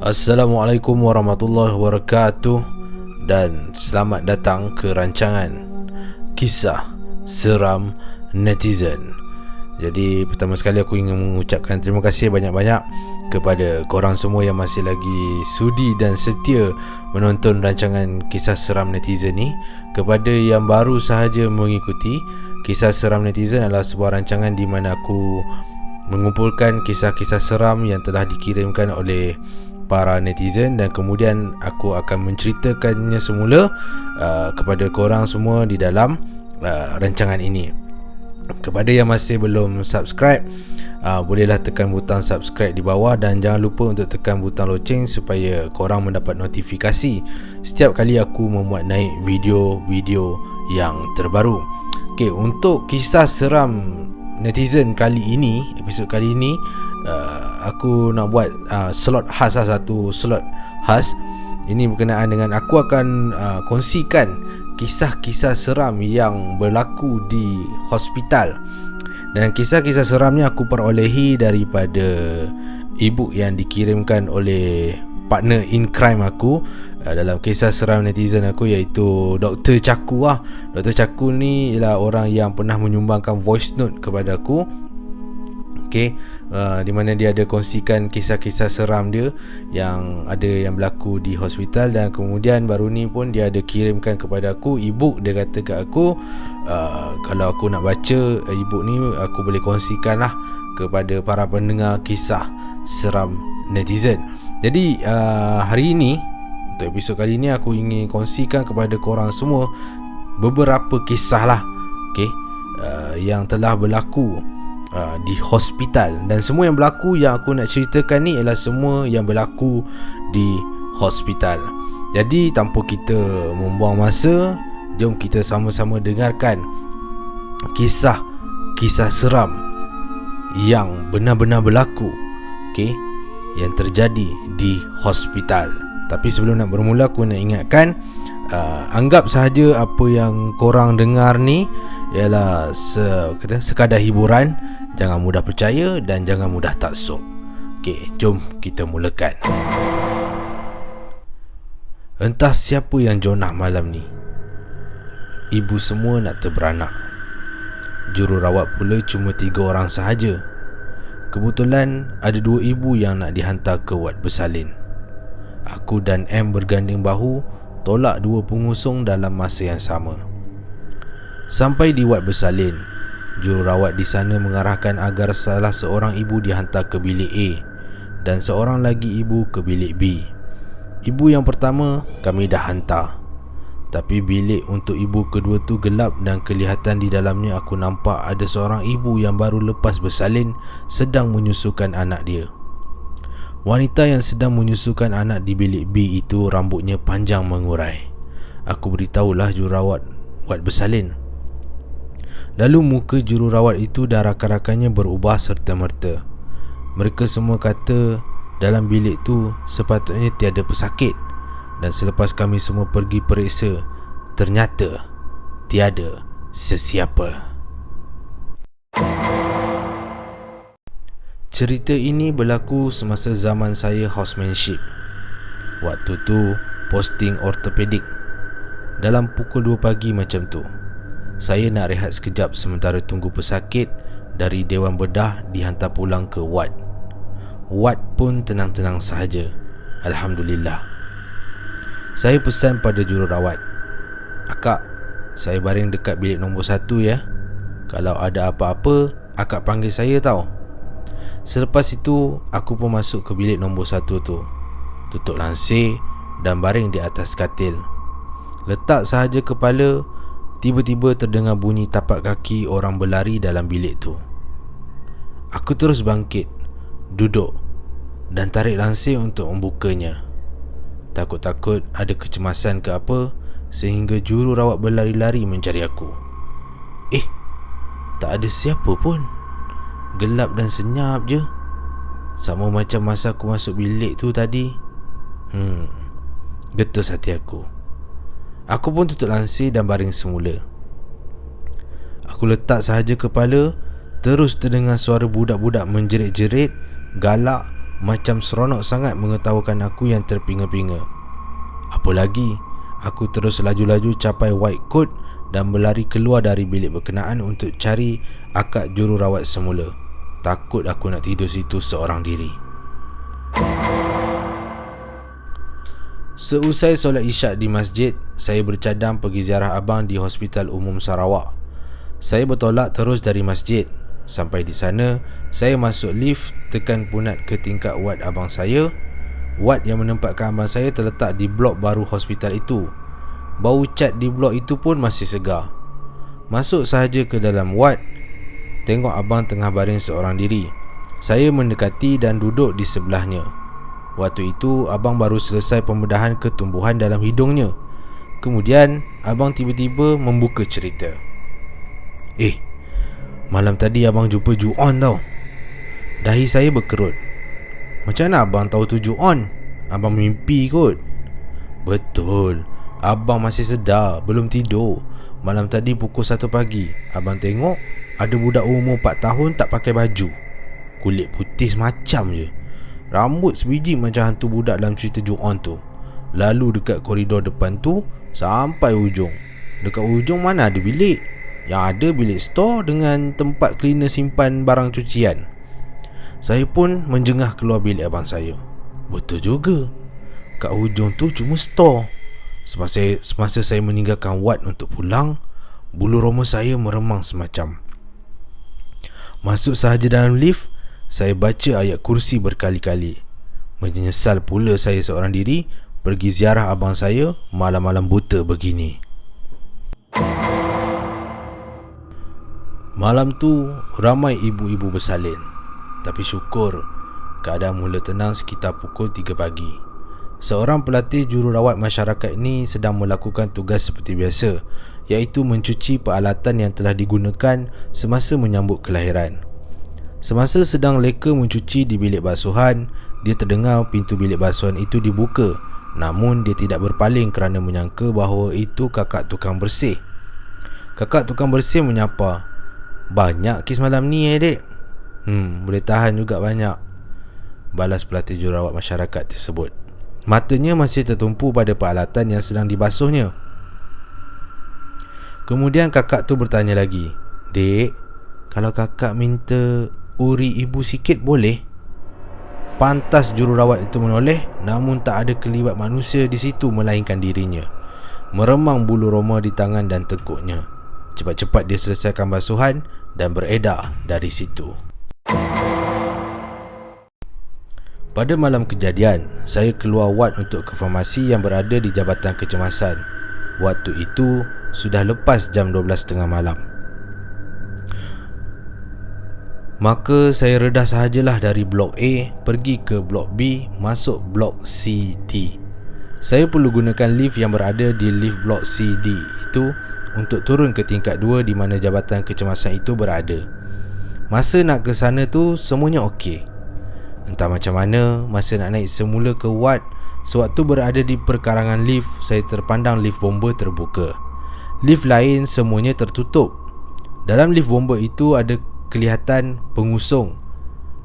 Assalamualaikum warahmatullahi wabarakatuh. Dan selamat datang ke rancangan Kisah Seram Netizen. Jadi pertama sekali aku ingin mengucapkan terima kasih banyak-banyak kepada korang semua yang masih lagi sudi dan setia menonton rancangan Kisah Seram Netizen ni. Kepada yang baru sahaja mengikuti, Kisah Seram Netizen adalah sebuah rancangan di mana aku mengumpulkan kisah-kisah seram yang telah dikirimkan oleh para netizen, dan kemudian aku akan menceritakannya semula kepada korang semua di dalam rancangan ini. Kepada yang masih belum subscribe, bolehlah tekan butang subscribe di bawah, dan jangan lupa untuk tekan butang loceng supaya korang mendapat notifikasi setiap kali aku memuat naik video-video yang terbaru. Okey, untuk kisah seram netizen kali ini, episod kali ini, aku nak buat slot khas lah, satu slot khas. Ini berkenaan dengan aku akan kongsikan kisah-kisah seram yang berlaku di hospital. Dan kisah-kisah seram ni aku perolehi daripada ebook yang dikirimkan oleh partner in crime aku dalam kisah seram netizen aku, iaitu Dr. Chaku lah. Dr. Chaku ni ialah orang yang pernah menyumbangkan voice note kepada aku. Okay, di mana dia ada kongsikan kisah-kisah seram dia yang ada yang berlaku di hospital. Dan kemudian baru ni pun dia ada kirimkan kepada aku ebook. Dia kata kat aku, kalau aku nak baca ebook ni, aku boleh kongsikan lah kepada para pendengar kisah seram netizen. Jadi hari ini, untuk episod kali ni, aku ingin kongsikan kepada korang semua beberapa kisah lah, okay, yang telah berlaku di hospital. Dan semua yang berlaku yang aku nak ceritakan ni ialah semua yang berlaku di hospital. Jadi tanpa kita membuang masa, jom kita sama-sama dengarkan kisah-kisah seram yang benar-benar berlaku, okay, yang terjadi di hospital. Tapi sebelum nak bermula, aku nak ingatkan, anggap sahaja apa yang korang dengar ni ialah sekadar hiburan. Jangan mudah percaya dan jangan mudah taksub. Okey, jom kita mulakan. Entah siapa yang jonah malam ni. Ibu semua nak terberanak. Jururawat pula cuma 3 orang sahaja. Kebetulan ada 2 ibu yang nak dihantar ke wad bersalin. Aku dan M berganding bahu tolak 2 pengusung dalam masa yang sama. Sampai di wad bersalin, jururawat di sana mengarahkan agar salah seorang ibu dihantar ke bilik A dan seorang lagi ibu ke bilik B. Ibu yang pertama kami dah hantar, tapi bilik untuk ibu kedua tu gelap dan kelihatan di dalamnya aku nampak ada seorang ibu yang baru lepas bersalin sedang menyusukan anak dia. Wanita yang sedang menyusukan anak di bilik B itu rambutnya panjang mengurai. Aku beritahulah jururawat wad bersalin. Lalu muka jururawat itu dan rakan-rakannya berubah serta-merta. Mereka semua kata dalam bilik tu sepatutnya tiada pesakit. Dan selepas kami semua pergi periksa, ternyata tiada sesiapa. Cerita ini berlaku semasa zaman saya housemanship. Waktu tu posting ortopedik. Dalam pukul 2 pagi macam tu, saya nak rehat sekejap sementara tunggu pesakit dari Dewan Bedah dihantar pulang ke wad. Wad pun tenang-tenang sahaja, alhamdulillah. Saya pesan pada jururawat, "Akak, saya baring dekat bilik nombor 1 ya. Kalau ada apa-apa, akak panggil saya tau." Selepas itu, aku pun masuk ke bilik nombor 1 tu, tutup lansir dan baring di atas katil. Letak sahaja kepala, tiba-tiba terdengar bunyi tapak kaki orang berlari dalam bilik tu. Aku terus bangkit, duduk dan tarik lansir untuk membukanya. Takut-takut ada kecemasan ke apa, sehingga jururawat berlari-lari mencari aku. Tak ada siapa pun. Gelap dan senyap je, sama macam masa aku masuk bilik tu tadi. Getus hati aku. Aku pun tutup lansir dan baring semula. Aku letak sahaja kepala, terus terdengar suara budak-budak menjerit-jerit, galak macam seronok sangat mengetawakan aku yang terpinga-pinga. Apa lagi, aku terus laju-laju capai white coat dan berlari keluar dari bilik berkenaan untuk cari akak jururawat semula. Takut aku nak tidur situ seorang diri. Seusai solat isyak di masjid, saya bercadang pergi ziarah abang di Hospital Umum Sarawak. Saya bertolak terus dari masjid. Sampai di sana, saya masuk lift, tekan punat ke tingkat wad abang saya. Wad yang menempatkan abang saya terletak di blok baru hospital itu. Bau cat di blok itu pun masih segar. Masuk sahaja ke dalam wad, tengok abang tengah baring seorang diri. Saya mendekati dan duduk di sebelahnya. Waktu itu abang baru selesai pembedahan ketumbuhan dalam hidungnya. Kemudian abang tiba-tiba membuka cerita. Malam tadi abang jumpa Ju-on tau. Dahi saya berkerut. Macam mana abang tahu tu Ju-on? Abang mimpi kot. Betul, abang masih sedar, belum tidur. Malam tadi pukul 1 pagi, abang tengok ada budak umur 4 tahun tak pakai baju. Kulit putih semacam je, rambut sebiji macam hantu budak dalam cerita Ju-on tu. Lalu dekat koridor depan tu sampai ujung. Dekat ujung mana ada bilik? Yang ada bilik store dengan tempat cleaner simpan barang cucian. Saya pun menjengah keluar bilik abang saya. Betul juga, kat ujung tu cuma store. Semasa saya meninggalkan wad untuk pulang, bulu roma saya meremang semacam. Masuk sahaja dalam lift, saya baca ayat kursi berkali-kali. Menyesal pula saya seorang diri pergi ziarah abang saya malam-malam buta begini. Malam tu ramai ibu-ibu bersalin. Tapi syukur keadaan mula tenang sekitar pukul 3 pagi. Seorang pelatih jururawat masyarakat ini sedang melakukan tugas seperti biasa, iaitu mencuci peralatan yang telah digunakan semasa menyambut kelahiran. Semasa sedang leka mencuci di bilik basuhan, dia terdengar pintu bilik basuhan itu dibuka. Namun dia tidak berpaling kerana menyangka bahawa itu kakak tukang bersih. Kakak tukang bersih menyapa, "Banyak kes malam ni dek?" Boleh tahan juga banyak," balas pelatih jururawat masyarakat tersebut. Matanya masih tertumpu pada peralatan yang sedang dibasuhnya. Kemudian kakak tu bertanya lagi, "Dek, kalau kakak minta uri ibu sikit boleh?" Pantas jururawat itu menoleh, namun tak ada kelibat manusia di situ melainkan dirinya. Meremang bulu roma di tangan dan tengkuknya. Cepat-cepat dia selesaikan basuhan dan beredar dari situ. Pada malam kejadian, saya keluar wad untuk ke farmasi yang berada di Jabatan Kecemasan. Waktu itu sudah lepas jam 12.30 malam. Maka saya redah sahajalah dari blok A pergi ke blok B, masuk blok C, D. Saya perlu gunakan lift yang berada di lift blok C, D itu untuk turun ke tingkat 2 di mana Jabatan Kecemasan itu berada. Masa nak ke sana tu semuanya okey. Entah macam mana, masa nak naik semula ke wad, sewaktu berada di perkarangan lift, saya terpandang lift bomba terbuka. Lift lain semuanya tertutup. Dalam lift bomba itu ada kelihatan pengusung,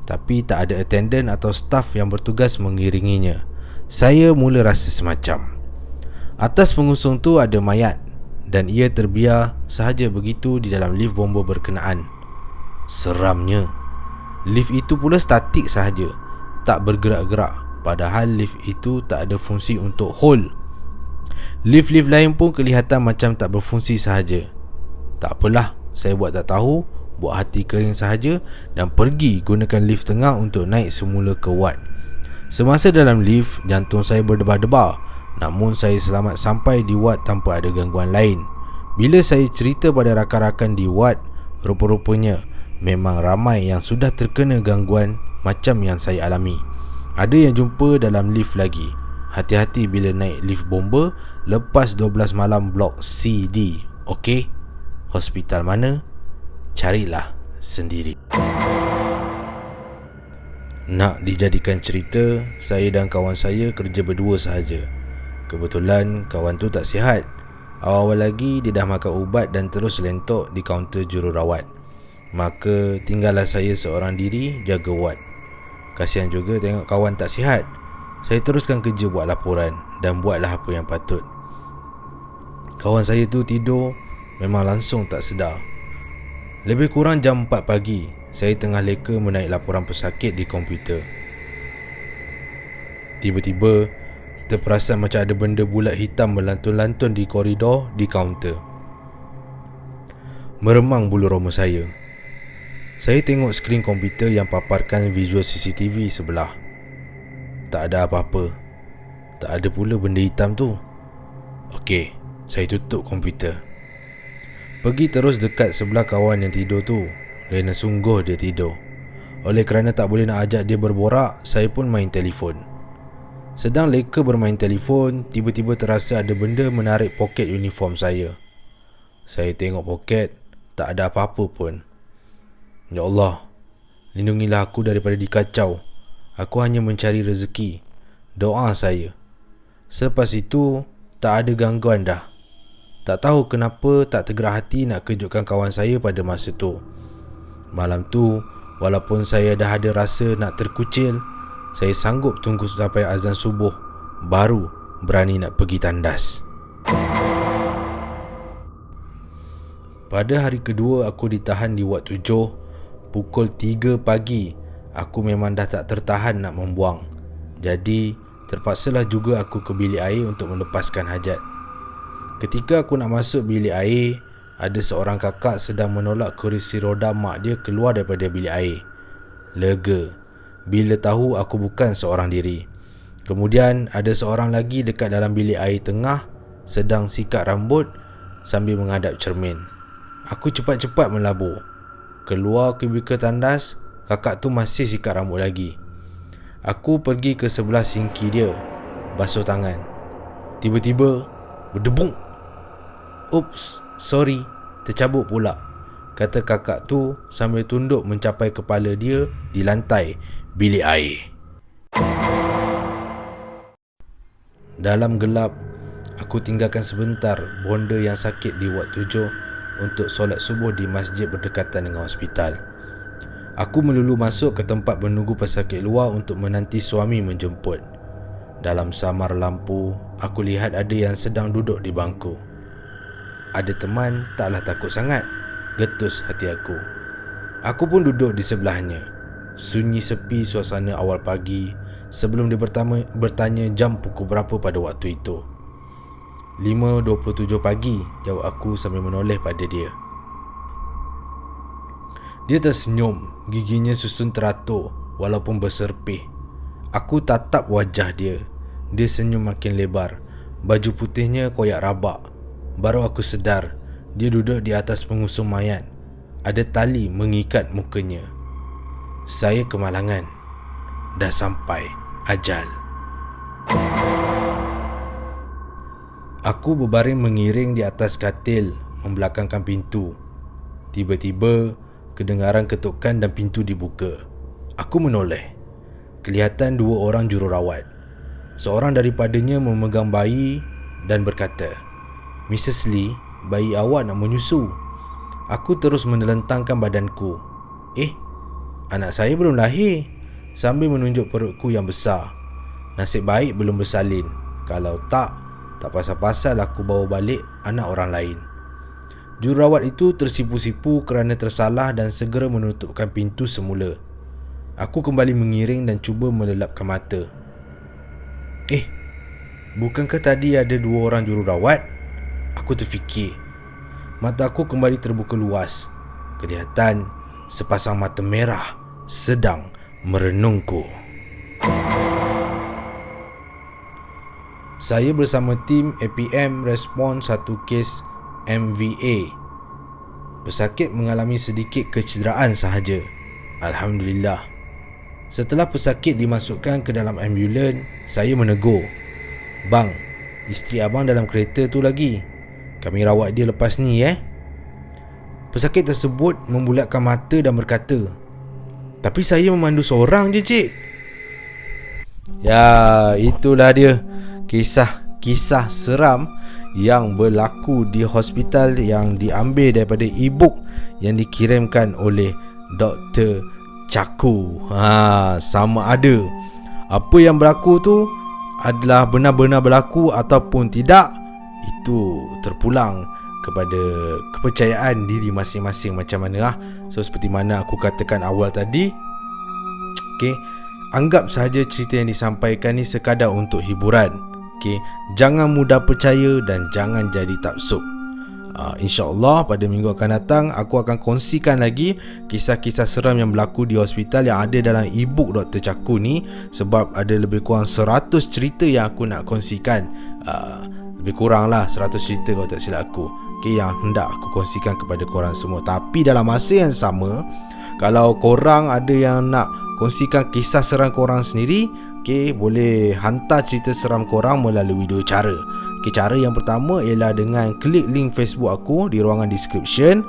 tapi tak ada attendant atau staf yang bertugas mengiringinya. Saya mula rasa semacam atas pengusung tu ada mayat, dan ia terbiar sahaja begitu di dalam lift bomba berkenaan. Seramnya, lift itu pula statik sahaja, tak bergerak-gerak, padahal lift itu tak ada fungsi untuk hold. Lift-lift lain pun kelihatan macam tak berfungsi sahaja. Tak apalah, saya buat tak tahu, buat hati kering sahaja dan pergi gunakan lift tengah untuk naik semula ke wad. Semasa dalam lift, jantung saya berdebar-debar, namun saya selamat sampai di wad tanpa ada gangguan lain. Bila saya cerita pada rakan-rakan di wad, rupa-rupanya memang ramai yang sudah terkena gangguan macam yang saya alami. Ada yang jumpa dalam lift lagi. Hati-hati bila naik lift bomba lepas 12 malam blok C, D. Okey? Hospital mana? Carilah sendiri. Nak dijadikan cerita, saya dan kawan saya kerja berdua sahaja. Kebetulan kawan tu tak sihat. Awal-awal lagi dia dah makan ubat dan terus lentok di kaunter jururawat. Maka tinggallah saya seorang diri jaga wad. Kasihan juga tengok kawan tak sihat. Saya teruskan kerja buat laporan dan buatlah apa yang patut. Kawan saya tu tidur memang langsung tak sedar. Lebih kurang jam 4 pagi, saya tengah leka menaik laporan pesakit di komputer. Tiba-tiba terperasan macam ada benda bulat hitam melantun-lantun di koridor di kaunter. Meremang bulu roma saya. Saya tengok skrin komputer yang paparkan visual CCTV sebelah. Tak ada apa-apa. Tak ada pula benda hitam tu. Okey, saya tutup komputer. Pergi terus dekat sebelah kawan yang tidur tu. Lena sungguh dia tidur. Oleh kerana tak boleh nak ajak dia berborak, saya pun main telefon. Sedang leka bermain telefon, tiba-tiba terasa ada benda menarik poket uniform saya. Saya tengok poket, tak ada apa-apa pun. Ya Allah, lindungilah aku daripada dikacau. Aku hanya mencari rezeki. Doa saya. Selepas itu, tak ada gangguan dah. Tak tahu kenapa tak tergerak hati nak kejutkan kawan saya pada masa tu. Malam tu, walaupun saya dah ada rasa nak terkucil, saya sanggup tunggu sampai azan subuh, baru berani nak pergi tandas. Pada hari kedua aku ditahan di Ward 7, pukul 3 pagi, aku memang dah tak tertahan nak membuang. Jadi, terpaksalah juga aku ke bilik air untuk melepaskan hajat. Ketika aku nak masuk bilik air, ada seorang kakak sedang menolak kerusi roda mak dia keluar daripada bilik air. Lega bila tahu aku bukan seorang diri. Kemudian ada seorang lagi dekat dalam bilik air tengah sedang sikat rambut sambil menghadap cermin. Aku cepat-cepat melabur. Keluar kubikel tandas, kakak tu masih sikat rambut lagi. Aku pergi ke sebelah sinki dia, basuh tangan. Tiba-tiba, berdebung. Oops, sorry, tercabut pula, kata kakak tu sambil tunduk mencapai kepala dia di lantai bilik air. Dalam gelap, aku tinggalkan sebentar bonda yang sakit di Ward 7 untuk solat subuh di masjid berdekatan dengan hospital. Aku melulu masuk ke tempat menunggu pesakit luar untuk menanti suami menjemput. Dalam samar lampu, aku lihat ada yang sedang duduk di bangku. Ada teman, taklah takut sangat, getus hati aku. Aku pun duduk di sebelahnya. Sunyi sepi suasana awal pagi sebelum dia bertanya jam pukul berapa pada waktu itu. 5.27 pagi, jawab aku sambil menoleh pada dia. Dia tersenyum, giginya susun teratur walaupun berserpih. Aku tatap wajah dia. Dia senyum makin lebar. Baju putihnya koyak rabak. Baru aku sedar, dia duduk di atas pengusung mayat. Ada tali mengikat mukanya. Saya kemalangan. Dah sampai ajal. Aku berbaring mengiring di atas katil, membelakangkan pintu. Tiba-tiba, kedengaran ketukan dan pintu dibuka. Aku menoleh. Kelihatan dua orang jururawat. Seorang daripadanya memegang bayi dan berkata, "Mrs. Lee, bayi awak nak menyusu." Aku terus menelentangkan badanku. Anak saya belum lahir, sambil menunjuk perutku yang besar. Nasib baik belum bersalin. Kalau tak pasal-pasal aku bawa balik anak orang lain. Jururawat itu tersipu-sipu kerana tersalah dan segera menutupkan pintu semula. Aku kembali mengiring dan cuba melelapkan mata. Bukankah tadi ada dua orang jururawat? Aku terfikir. Mata aku kembali terbuka luas. Kelihatan sepasang mata merah sedang merenungku. Saya bersama tim APM respon satu kes MVA. Pesakit mengalami sedikit kecederaan sahaja. Alhamdulillah. Setelah pesakit dimasukkan ke dalam ambulan, saya menegur, "Bang, isteri abang dalam kereta tu lagi. Kami rawat dia lepas ni Pesakit tersebut membulatkan mata dan berkata, "Tapi saya memandu seorang je, cik." Ya, itulah dia kisah seram yang berlaku di hospital yang diambil daripada e-book yang dikirimkan oleh Dr. caku. Sama ada apa yang berlaku tu adalah benar-benar berlaku ataupun tidak, itu terpulang kepada kepercayaan diri masing-masing macam mana lah. So seperti mana aku katakan awal tadi, okay, anggap sahaja cerita yang disampaikan ni sekadar untuk hiburan. Okay, jangan mudah percaya dan jangan jadi taksub. InsyaAllah pada minggu akan datang aku akan kongsikan lagi kisah-kisah seram yang berlaku di hospital yang ada dalam e-book Dr. Caku ni. Sebab ada lebih kurang 100 cerita yang aku nak kongsikan. Lebih kurang lah 100 cerita kalau tak silap aku, okay, yang hendak aku kongsikan kepada korang semua. Tapi dalam masa yang sama, kalau korang ada yang nak kongsikan kisah seram korang sendiri, okay, boleh hantar cerita seram korang melalui 2 cara. Okay, cara yang pertama ialah dengan klik link Facebook aku di ruangan description,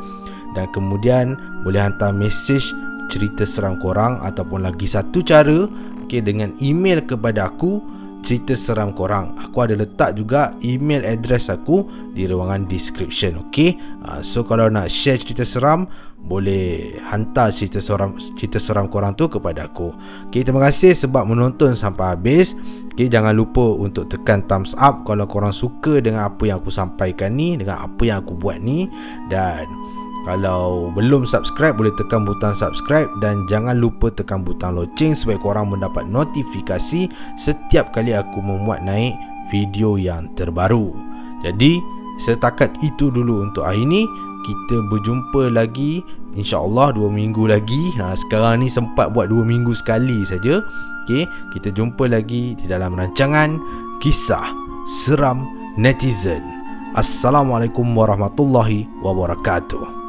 dan kemudian boleh hantar mesej cerita seram korang. Ataupun lagi satu cara, okay, dengan email kepada aku cerita seram korang. Aku ada letak juga email address aku di ruangan description. Okay, so kalau nak share cerita seram, boleh hantar cerita seram korang tu kepada aku. Okay, terima kasih sebab menonton sampai habis. Okay, jangan lupa untuk tekan thumbs up kalau korang suka dengan apa yang aku sampaikan ni, dengan apa yang aku buat ni. Dan kalau belum subscribe, boleh tekan butang subscribe. Dan jangan lupa tekan butang loceng supaya korang mendapat notifikasi setiap kali aku memuat naik video yang terbaru. Jadi setakat itu dulu untuk hari ni. Kita berjumpa lagi InsyaAllah 2 minggu lagi. Sekarang ni sempat buat 2 minggu sekali saja. Okay, kita jumpa lagi di dalam rancangan Kisah Seram Netizen. Assalamualaikum warahmatullahi wabarakatuh.